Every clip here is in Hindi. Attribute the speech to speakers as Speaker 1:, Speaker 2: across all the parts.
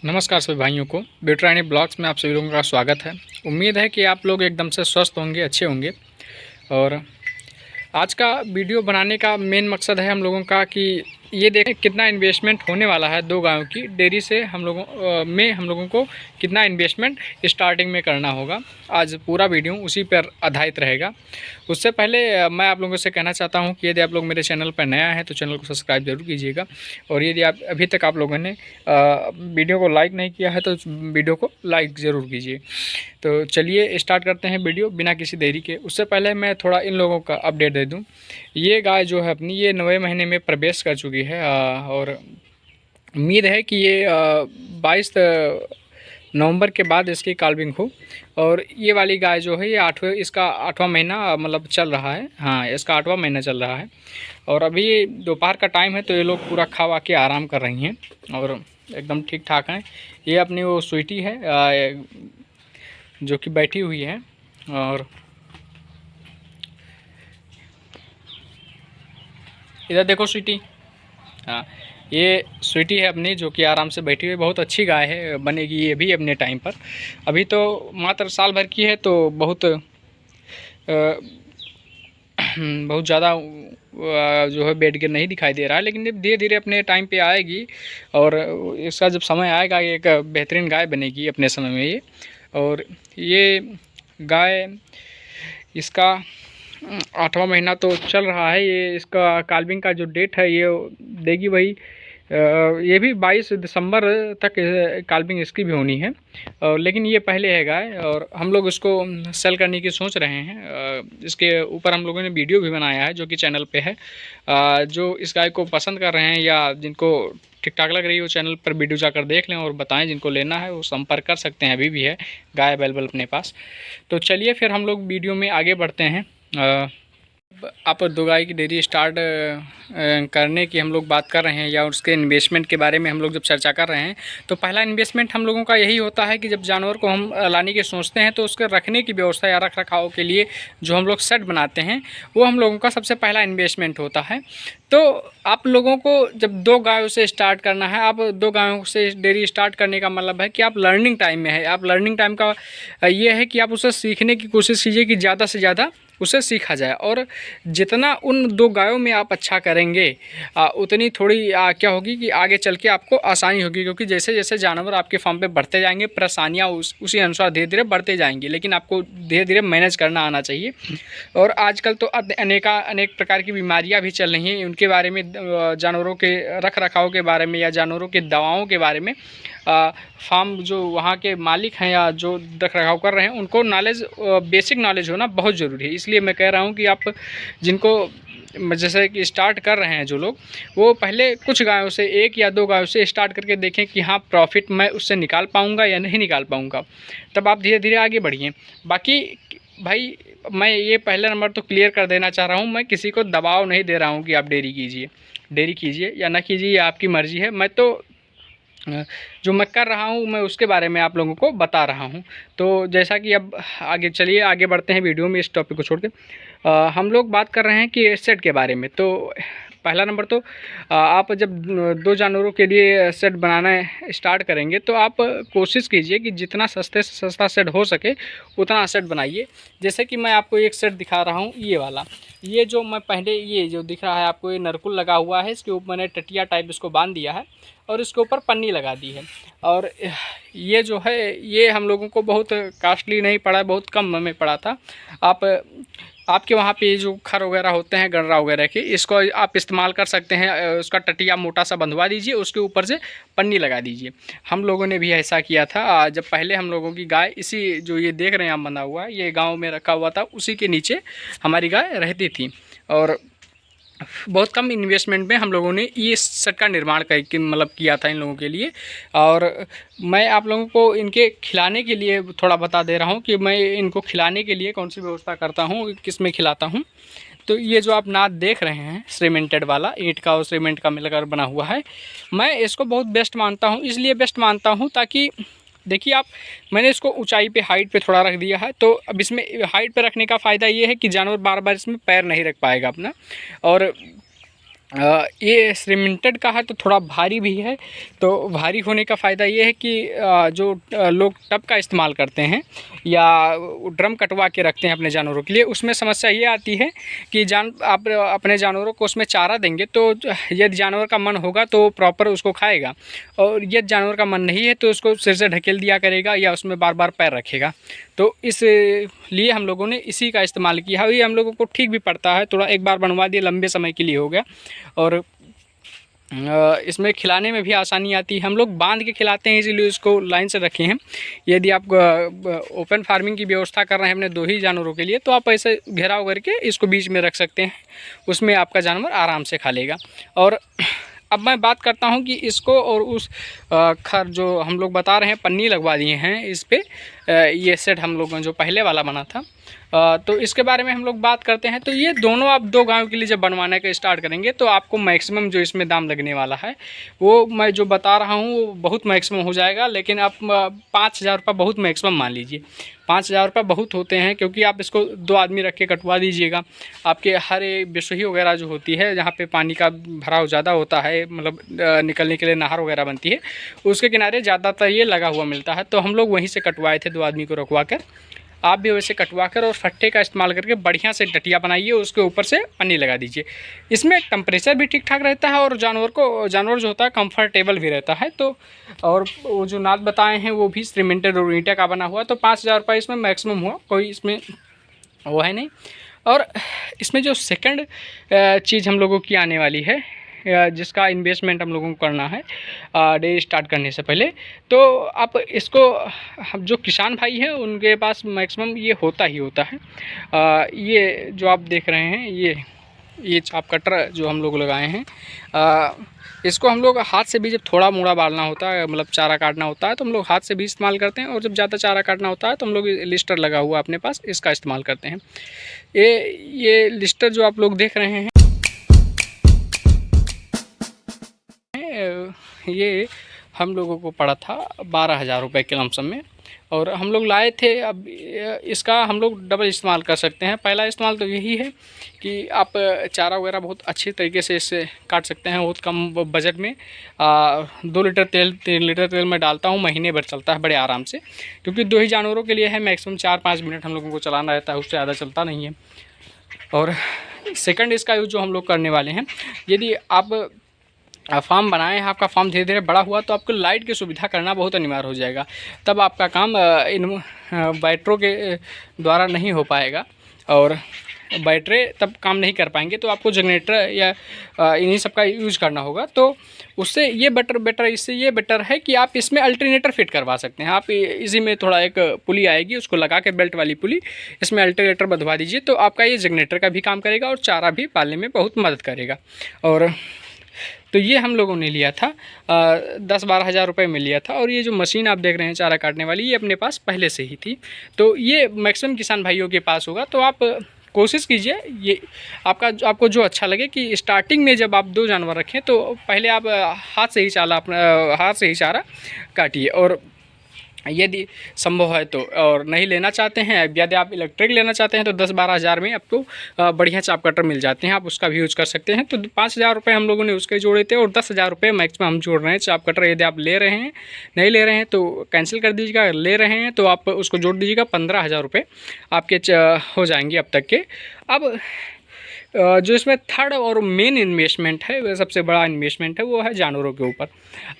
Speaker 1: नमस्कार सभी भाइयों को बेटरानी ब्लॉग्स में आप सभी लोगों का स्वागत है। उम्मीद है कि आप लोग एकदम से स्वस्थ होंगे, अच्छे होंगे। और आज का वीडियो बनाने का मेन मकसद है हम लोगों का कि ये देखें कितना इन्वेस्टमेंट होने वाला है दो गायों की डेयरी से हम लोगों को कितना इन्वेस्टमेंट स्टार्टिंग में करना होगा। आज पूरा वीडियो उसी पर आधारित रहेगा। उससे पहले मैं आप लोगों से कहना चाहता हूं कि यदि आप लोग मेरे चैनल पर नया है तो चैनल को सब्सक्राइब जरूर कीजिएगा। और यदि आप अभी तक आप लोगों ने वीडियो को लाइक नहीं किया है तो वीडियो को लाइक ज़रूर कीजिए। तो चलिए स्टार्ट करते हैं वीडियो बिना किसी देरी के। उससे पहले मैं थोड़ा इन लोगों का अपडेट दे दूं। ये गाय जो है अपनी ये 9वें महीने में प्रवेश कर चुकी है और उम्मीद है कि ये 22 नवंबर के बाद इसकी काल्विंग हो। और ये वाली गाय जो है ये इसका 8वां महीना मतलब चल रहा है। हाँ, इसका 8वां महीना चल रहा है और अभी दोपहर का टाइम है तो ये लोग पूरा खा वा के आराम कर रही हैं और एकदम ठीक ठाक हैं। ये अपनी वो स्वीटी है जो कि बैठी हुई है और इधर देखो स्वीटी। हाँ, ये स्वीटी है अपनी जो कि आराम से बैठी हुई। बहुत अच्छी गाय है, बनेगी ये भी अपने टाइम पर। अभी तो मात्र साल भर की है तो बहुत बहुत ज़्यादा जो है वेट गेन नहीं दिखाई दे रहा है, लेकिन धीरे धीरे अपने टाइम पे आएगी और इसका जब समय आएगा ये एक बेहतरीन गाय बनेगी अपने समय में ये। और ये गाय इसका 8वां महीना तो चल रहा है। ये इसका काल्विंग का जो डेट है ये देगी वही ये भी 22 दिसंबर तक काल्विंग इसकी भी होनी है। लेकिन ये पहले है गाय और हम लोग इसको सेल करने की सोच रहे हैं। इसके ऊपर हम लोगों ने वीडियो भी बनाया है जो कि चैनल पे है। जो इस गाय को पसंद कर रहे हैं या जिनको ठीक ठाक लग रही है वो चैनल पर वीडियो जाकर देख लें और बताएं। जिनको लेना है वो संपर्क कर सकते हैं, अभी भी है गाय अवेलेबल अपने पास। तो चलिए फिर हम लोग वीडियो में आगे बढ़ते हैं। आप दो गाय की डेयरी स्टार्ट करने की हम लोग बात कर रहे हैं या उसके इन्वेस्टमेंट के बारे में हम लोग जब चर्चा कर रहे हैं तो पहला इन्वेस्टमेंट हम लोगों का यही होता है कि जब जानवर को हम लाने की सोचते हैं तो उसके रखने की व्यवस्था या रख रखाव के लिए जो हम लोग सेट बनाते हैं वो हम लोगों का सबसे पहला इन्वेस्टमेंट होता है। तो आप लोगों को जब दो गायों से स्टार्ट करना है, आप दो गायों से डेयरी स्टार्ट करने का मतलब है कि आप लर्निंग टाइम में है। आप लर्निंग टाइम का ये है कि आप उसे सीखने की कोशिश कीजिए कि ज़्यादा से ज़्यादा उसे सीखा जाए। और जितना उन दो गायों में आप अच्छा करेंगे उतनी थोड़ी क्या होगी कि आगे चल के आपको आसानी होगी, क्योंकि जैसे जैसे जानवर आपके फार्म पे बढ़ते जाएंगे परेशानियाँ उसी अनुसार धीरे धीरे बढ़ते जाएंगी, लेकिन आपको धीरे धीरे मैनेज करना आना चाहिए। और आजकल तो अनेक प्रकार की बीमारियाँ भी चल रही हैं, उनके बारे में जानवरों के रख रखाव के बारे में या जानवरों के दवाओं के बारे में फार्म जो वहाँ के मालिक हैं या जो रख रखाव कर रहे हैं उनको नॉलेज, बेसिक नॉलेज होना बहुत ज़रूरी है। इसलिए मैं कह रहा हूँ कि आप जिनको जैसे कि स्टार्ट कर रहे हैं जो लोग, वो पहले कुछ गायों से, एक या दो गायों से स्टार्ट करके देखें कि हाँ प्रॉफिट मैं उससे निकाल पाऊँगा या नहीं निकाल पाऊँगा, तब आप धीरे धीरे आगे बढ़िए। बाकी भाई मैं ये पहला नंबर तो क्लियर कर देना चाह रहा हूँ, मैं किसी को दबाव नहीं दे रहा हूँ कि आप डेयरी कीजिए या ना कीजिए, ये आपकी मर्ज़ी है। मैं तो जो मैं कर रहा हूँ मैं उसके बारे में आप लोगों को बता रहा हूँ। तो जैसा कि अब चलिए आगे बढ़ते हैं वीडियो में, इस टॉपिक को छोड़ के हम लोग बात कर रहे हैं कि सेट के बारे में। तो पहला नंबर तो आप जब दो जानवरों के लिए सेट बनाना स्टार्ट करेंगे तो आप कोशिश कीजिए कि जितना सस्ते से सस्ता सेट हो सके उतना सेट बनाइए। जैसे कि मैं आपको एक सेट दिखा रहा हूँ, ये वाला, ये जो मैं पहले ये जो दिख रहा है आपको, ये नरकुल लगा हुआ है, इसके ऊपर मैंने टटिया टाइप इसको बांध दिया है और इसके ऊपर पन्नी लगा दी है। और ये जो है ये हम लोगों को बहुत कॉस्टली नहीं पड़ा, बहुत कम में पड़ा था। आपके वहाँ पे जो खर वगैरह होते हैं गणरा वगैरह के, इसको आप इस्तेमाल कर सकते हैं। उसका टटिया मोटा सा बंधवा दीजिए, उसके ऊपर से पन्नी लगा दीजिए। हम लोगों ने भी ऐसा किया था। जब पहले हम लोगों की गाय इसी जो ये देख रहे हैं आप बंधा हुआ है, ये गाँव में रखा हुआ था, उसी के नीचे हमारी गाय रहती थी। और बहुत कम इन्वेस्टमेंट में हम लोगों ने ये सेट का निर्माण मतलब किया था इन लोगों के लिए। और मैं आप लोगों को इनके खिलाने के लिए थोड़ा बता दे रहा हूँ कि मैं इनको खिलाने के लिए कौन सी व्यवस्था करता हूँ, किस में खिलाता हूँ। तो ये जो आप नाद देख रहे हैं सीमेंटेड वाला, ईंट का और सीमेंट का मिलकर बना हुआ है, मैं इसको बहुत बेस्ट मानता हूँ। इसलिए बेस्ट मानता हूँ ताकि देखिए मैंने इसको ऊंचाई पे, हाइट पे थोड़ा रख दिया है। तो अब इसमें हाइट पे रखने का फ़ायदा ये है कि जानवर बार बार इसमें पैर नहीं रख पाएगा अपना। और ये सीमेंटेड का है तो थोड़ा भारी भी है। तो भारी होने का फ़ायदा ये है कि जो लोग टब का इस्तेमाल करते हैं या ड्रम कटवा के रखते हैं अपने जानवरों के लिए, उसमें समस्या ये आती है कि आप अपने जानवरों को उसमें चारा देंगे तो यदि जानवर का मन होगा तो प्रॉपर उसको खाएगा, और यदि जानवर का मन नहीं है तो उसको सिर से ढकेल दिया करेगा या उसमें बार बार पैर रखेगा। तो इसलिए हम लोगों ने इसी का इस्तेमाल किया है। ये हम लोगों को ठीक भी पड़ता है, थोड़ा एक बार बनवा दिए लंबे समय के लिए हो गया, और इसमें खिलाने में भी आसानी आती है। हम लोग बांध के खिलाते हैं, इसीलिए इसको लाइन से रखे हैं। यदि आप ओपन फार्मिंग की व्यवस्था कर रहे हैं अपने 2 ही जानवरों के लिए तो आप ऐसे घेराव करके इसको बीच में रख सकते हैं, उसमें आपका जानवर आराम से खा लेगा। और अब मैं बात करता हूं कि इसको और उस खर जो हम लोग बता रहे हैं पन्नी लगवा दिए हैं इस पर, ये सेट हम लोगों जो पहले वाला बना था, तो इसके बारे में हम लोग बात करते हैं। तो ये दोनों आप 2 गायों के लिए जब बनवाने का स्टार्ट करेंगे तो आपको मैक्सिमम जो इसमें दाम लगने वाला है वो मैं जो बता रहा हूँ वो बहुत मैक्सिमम हो जाएगा। लेकिन आप 5,000 रुपये बहुत मैक्सिमम मान लीजिए। 5,000 रुपये बहुत होते हैं, क्योंकि आप इसको 2 आदमी रख के कटवा दीजिएगा। आपके हर बिसोही वगैरह जो होती है जहाँ पे पानी का भराव ज़्यादा होता है, मतलब निकलने के लिए नहर वगैरह बनती है, उसके किनारे ज़्यादातर ये लगा हुआ मिलता है। तो हम लोग वहीं से कटवाए थे 2 आदमी को रखवा कर। आप भी वैसे कटवा कर और फट्टे का इस्तेमाल करके बढ़िया से टटिया बनाइए, उसके ऊपर से पन्नी लगा दीजिए। इसमें टेम्परेचर भी ठीक ठाक रहता है और जानवर जो होता है कंफर्टेबल भी रहता है। तो और वो जो नाद बताए हैं वो भी सीमेंटेड और ईंटा का बना हुआ। तो 5,000 रुपये इसमें मैक्सिमम हुआ, कोई इसमें वो है नहीं। और इसमें जो सेकंड चीज़ हम लोगों की आने वाली है, जिसका इन्वेस्टमेंट हम लोगों को करना है डेयरी स्टार्ट करने से पहले, तो आप इसको हम जो किसान भाई हैं उनके पास मैक्सिमम ये होता ही होता है। ये जो आप देख रहे हैं ये चाप कटर जो हम लोग लगाए हैं, इसको हम लोग हाथ से भी जब थोड़ा मोड़ा बालना होता है, मतलब चारा काटना होता है तो हम लोग हाथ से भी इस्तेमाल करते हैं, और जब ज़्यादा चारा काटना होता है तो हम लोग लिस्टर लगा हुआ अपने पास इसका इस्तेमाल करते हैं। ये लिस्टर जो आप लोग देख रहे हैं ये हम लोगों को पड़ा था 12,000 रुपये के लमसम में, और हम लोग लाए थे। अब इसका हम लोग डबल इस्तेमाल कर सकते हैं। पहला इस्तेमाल तो यही है कि आप चारा वगैरह बहुत अच्छी तरीके से इससे काट सकते हैं बहुत कम बजट में। 2 लीटर तेल 3 लीटर तेल मैं डालता हूँ, महीने भर चलता है बड़े आराम से, क्योंकि 2 ही जानवरों के लिए है। मैक्सिमम 4-5 मिनट हम लोगों को चलाना रहता है, उससे ज़्यादा चलता नहीं है। और सेकंड इसका यूज़ जो हम लोग करने वाले हैं, यदि आप फार्म बनाए हैं, आपका फार्म धीरे धीरे बड़ा हुआ तो आपको लाइट की सुविधा करना बहुत अनिवार्य हो जाएगा। तब आपका काम इन बैटरों के द्वारा नहीं हो पाएगा, और बैटरी तब काम नहीं कर पाएंगे, तो आपको जनरेटर या इन्हीं सब का यूज़ करना होगा। तो उससे ये बेटर इससे ये बेटर है कि आप इसमें अल्टरनेटर फिट करवा सकते हैं। आप इसी में थोड़ा एक पुली आएगी, उसको लगा के बेल्ट वाली पुली इसमें अल्टरनेटर बंधवा दीजिए, तो आपका ये जनरेटर का भी काम करेगा और चारा भी पालने में बहुत मदद करेगा। और तो ये हम लोगों ने लिया था 10-12 हज़ार रुपये में लिया था। और ये जो मशीन आप देख रहे हैं चारा काटने वाली, ये अपने पास पहले से ही थी, तो ये मैक्सिमम किसान भाइयों के पास होगा। तो आप कोशिश कीजिए ये आपको जो अच्छा लगे कि स्टार्टिंग में जब आप 2 जानवर रखें तो पहले आप हाथ से ही चारा काटिए। और यदि संभव है तो, और नहीं लेना चाहते हैं, यदि आप इलेक्ट्रिक लेना चाहते हैं तो 10-12 हज़ार में आपको बढ़िया चाप कटर मिल जाते हैं, आप उसका भी यूज़ कर सकते हैं। तो 5,000 रुपये हम लोगों ने उसके जोड़े थे, और 10,000 रुपये मैक्सिमम हम जोड़ रहे हैं चाप कटर। यदि आप ले रहे हैं, नहीं ले रहे हैं तो कैंसिल कर दीजिएगा, अगर ले रहे हैं तो आप उसको जोड़ दीजिएगा। 15,000 रुपये आपके हो जाएंगे अब तक के। अब जो इसमें थर्ड और मेन इन्वेस्टमेंट है, वह सबसे बड़ा इन्वेस्टमेंट है, वो है जानवरों के ऊपर।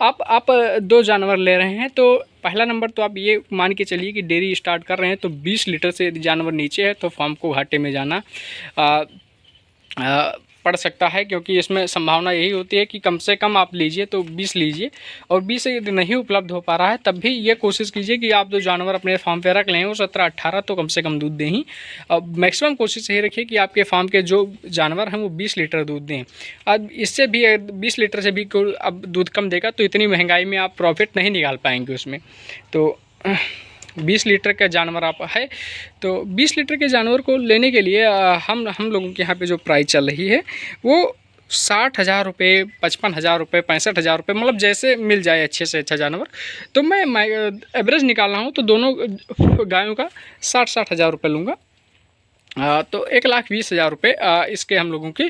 Speaker 1: आप 2 जानवर ले रहे हैं तो पहला नंबर तो आप ये मान के चलिए कि डेयरी स्टार्ट कर रहे हैं तो 20 लीटर से जानवर नीचे है तो फार्म को घाटे में जाना पड़ सकता है, क्योंकि इसमें संभावना यही होती है कि कम से कम आप लीजिए तो 20 लीजिए, और 20 से यदि नहीं उपलब्ध हो पा रहा है तब भी ये कोशिश कीजिए कि आप जो जानवर अपने फार्म पे रख लें वो 17-18 तो कम से कम दूध दें ही। अब मैक्सिमम कोशिश यही रखिए कि आपके फार्म के जो जानवर हैं वो 20 लीटर दूध दें। अब इससे भी 20 लीटर से भी अब दूध कम देगा तो इतनी महंगाई में आप प्रॉफिट नहीं निकाल पाएंगे उसमें। तो 20 लीटर का जानवर आप है तो 20 लीटर के जानवर को लेने के लिए हम लोगों के यहाँ पे जो प्राइस चल रही है वो 60,000 रुपये, 55,000 रुपये, 65,000 रुपये, मतलब जैसे मिल जाए अच्छे से अच्छा जानवर। तो मैं एवरेज निकाल रहा हूँ तो दोनों गायों का 60-60 हज़ार रुपये लूँगा। तो 1,20,000 रुपये इसके हम लोगों के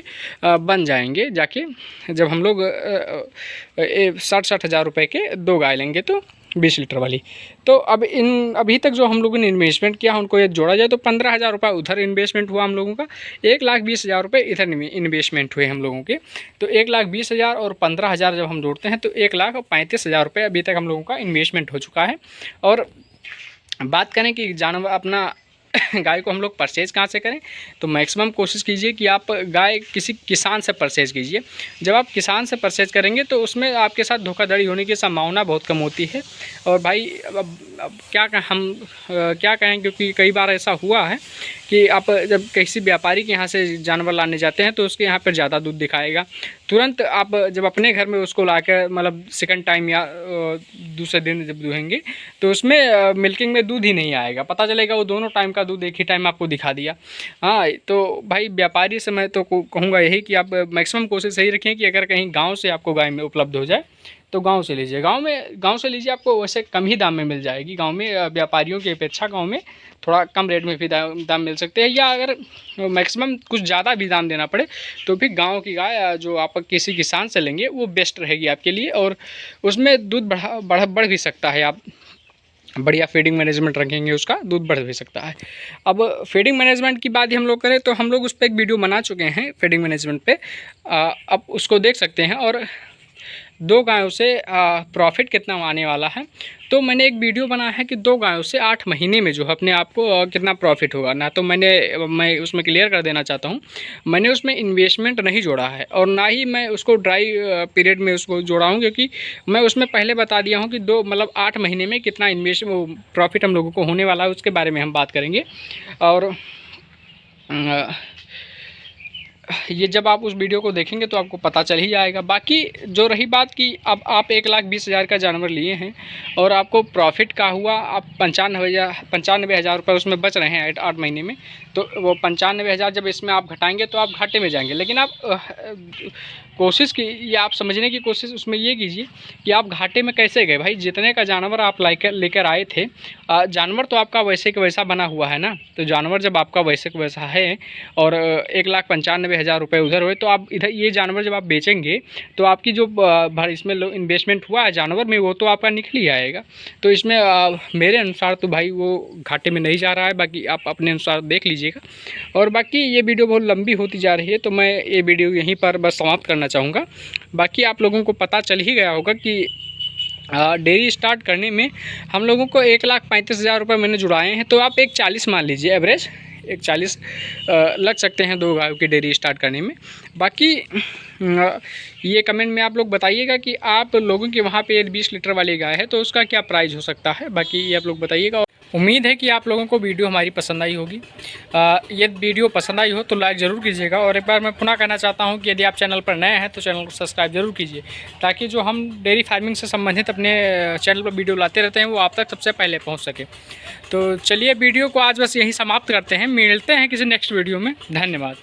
Speaker 1: बन जाएंगे जाके, जब हम लोग 60,000 रुपये के 2 गाय लेंगे तो 20 लीटर वाली। तो अब अभी तक जो हम लोगों ने इन्वेस्टमेंट किया उनको ये जोड़ा जाए तो 15,000 रुपये उधर इन्वेस्टमेंट हुआ हम लोगों का, 1,20,000 रुपये इधर इन्वेस्टमेंट हुए हम लोगों के। तो 1,20,000 और 15,000 जब हम जोड़ते हैं तो 1,35,000 रुपये अभी तक हम लोगों का इन्वेस्टमेंट हो चुका है। और बात करें कि जानवर अपना गाय को हम लोग परचेज़ कहाँ से करें, तो मैक्सिमम कोशिश कीजिए कि आप गाय किसी किसान से परचेज़ कीजिए। जब आप किसान से परचेज़ करेंगे तो उसमें आपके साथ धोखाधड़ी होने की संभावना बहुत कम होती है। और भाई अब क्या कहें, क्योंकि कई बार ऐसा हुआ है कि आप जब किसी व्यापारी के यहाँ से जानवर लाने जाते हैं तो उसके यहाँ पर ज़्यादा दूध दिखाएगा, तुरंत आप जब अपने घर में उसको लाकर मतलब सेकंड टाइम या दूसरे दिन जब दुहेंगे तो उसमें मिल्किंग में दूध ही नहीं आएगा, पता चलेगा वो दोनों टाइम का दूध एक ही टाइम आपको दिखा दिया। हाँ, तो भाई व्यापारी से मैं तो कहूँगा यही कि आप मैक्सिमम कोशिश यही रखें कि अगर कहीं गाँव से आपको गाय में उपलब्ध हो जाए तो गांव से लीजिए। गांव से लीजिए, आपको वैसे कम ही दाम में मिल जाएगी। गांव में व्यापारियों की अपेक्षा गांव में थोड़ा कम रेट में भी दाम मिल सकते हैं, या अगर मैक्सिमम कुछ ज़्यादा भी दाम देना पड़े तो भी गांव की गाय जो आप किसी किसान से लेंगे वो बेस्ट रहेगी आपके लिए, और उसमें दूध बढ़ भी सकता है। आप बढ़िया फीडिंग मैनेजमेंट रखेंगे उसका दूध बढ़ भी सकता है। अब फीडिंग मैनेजमेंट की बात ही हम लोग करें तो हम लोग उस पर एक वीडियो बना चुके हैं फीडिंग मैनेजमेंट पे, आप उसको देख सकते हैं। और 2 गायों से प्रॉफिट कितना आने वाला है, तो मैंने एक वीडियो बनाया है कि 2 गायों से 8 महीने में जो है अपने आप को कितना प्रॉफिट होगा ना। तो मैं उसमें क्लियर कर देना चाहता हूँ, मैंने उसमें इन्वेस्टमेंट नहीं जोड़ा है और ना ही मैं उसको ड्राई पीरियड में उसको जोड़ा हूँ, क्योंकि मैं उसमें पहले बता दिया हूँ कि 8 महीने में कितना प्रॉफिट हम लोगों को होने वाला है उसके बारे में हम बात करेंगे। और ये जब आप उस वीडियो को देखेंगे तो आपको पता चल ही जाएगा। बाकी जो रही बात कि अब आप 1,20,000 का जानवर लिए हैं और आपको प्रॉफिट का हुआ, आप 95,000 रुपये उसमें बच रहे हैं 8 महीने में, तो वो 95,000 जब इसमें आप घटाएंगे तो आप घाटे में जाएंगे। लेकिन आप कोशिश की, ये आप समझने की कोशिश उसमें ये कीजिए कि आप घाटे में कैसे गए। भाई जितने का जानवर आप लेकर आए थे, जानवर तो आपका वैसे का वैसा बना हुआ है ना, तो जानवर जब आपका वैसे का वैसा है और 1,95,000 रुपये उधर हुए, तो आप इधर ये जानवर जब आप बेचेंगे तो आपकी जो इसमें इन्वेस्टमेंट हुआ है जानवर में वो तो आपका निकल ही आएगा। तो इसमें मेरे अनुसार तो भाई वो घाटे में नहीं जा रहा है, बाकी आप अपने अनुसार देख लीजिएगा। और बाकी ये वीडियो बहुत लंबी होती जा रही है तो मैं ये वीडियो यहीं पर बस समाप्त करना चाहूँगा। बाकी आप लोगों को पता चल ही गया होगा कि डेयरी स्टार्ट करने में हम लोगों को 1,35,000 रुपये मैंने जुड़ाए हैं, तो आप 1,40 मान लीजिए एवरेज, 1,40 लग सकते हैं 2 गायों की डेयरी स्टार्ट करने में। बाकी ये कमेंट में आप लोग बताइएगा कि आप लोगों के वहाँ पे 20 लीटर वाली गाय है तो उसका क्या प्राइस हो सकता है, बाकी ये आप लोग बताइएगा। उम्मीद है कि आप लोगों को वीडियो हमारी पसंद आई होगी। ये वीडियो पसंद आई हो तो लाइक ज़रूर कीजिएगा, और एक बार मैं पुनः कहना चाहता हूं कि यदि आप चैनल पर नए हैं तो चैनल को सब्सक्राइब जरूर कीजिए, ताकि जो हम डेयरी फार्मिंग से संबंधित अपने चैनल पर वीडियो लाते रहते हैं वो आप तक सबसे पहले पहुंच सके। तो चलिए वीडियो को आज बस यहीं समाप्त करते हैं, मिलते हैं किसी नेक्स्ट वीडियो में। धन्यवाद।